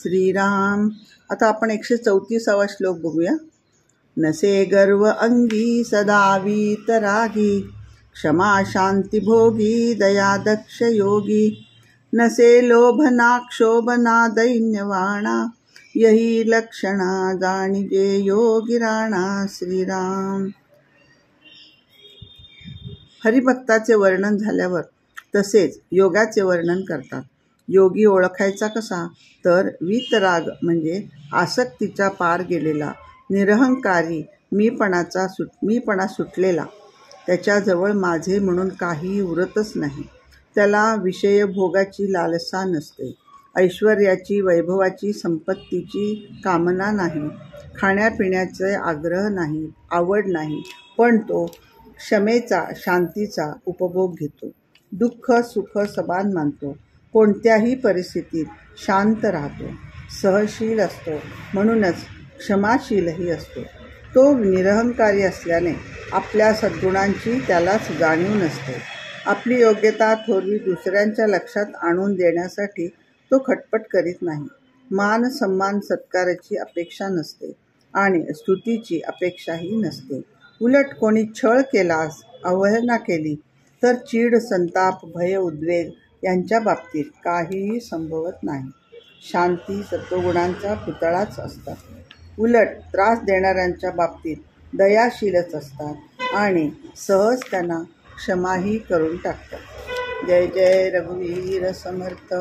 श्रीराम। आता आपण 134वा श्लोक बघूया। नसे गर्व अंगी सदा वीतरागी, क्षमा शांती भोगी दया दक्ष योगी। नसे लोभना क्षोभना दैन्यवाणा, यही लक्षणा जाणिजे योगी राणा। श्रीराम। हरिभक्ताचे वर्णन झाल्यावर तसेच योगाचे वर्णन करतात। योगी ओळखायचा कसा, तर वीतराग म्हणजे आसक्तीचा पार गेलेला, निरहंकारी, मीपणा सुटलेला, त्याच्याजवळ माझे म्हणून काहीही उरतच नाही। त्याला विषयभोगाची लालसा नसते, ऐश्वर्याची, वैभवाची, संपत्तीची कामना नाही, खाण्यापिण्याचे आग्रह नाही, आवड नाही, पण तो क्षमेचा, शांतीचा उपभोग घेतो। दुःख सुख समान मानतो, कोणत्याही परिस्थितीत शांत राहतो, सहनशील असतो, म्हणूनच क्षमाशीलही असतो। तो निरहंकारी असल्याने आपल्या सद्गुणांची त्यालाच जाणीव नसते। आपली योग्यता थोरवी दुसऱ्यांच्या लक्षात आणून देण्यासाठी तो खटपट करीत नाही। मान सन्मान सत्काराची अपेक्षा नसते आणि स्तुतीची अपेक्षाही नसते। उलट कोणी छळ केलास, अवहेलना केली तर चीड, संताप, भय, उद्वेग यांच्या बाबतीत काहीही संभवत नाही। शांती सत्वगुणांचा पुतळाच असतात। उलट त्रास देणाऱ्यांच्या बाबतीत दयाशीलच असतात आणि सहज त्यांना क्षमाही करून टाकतात। जय जय रघुवीर समर्थ।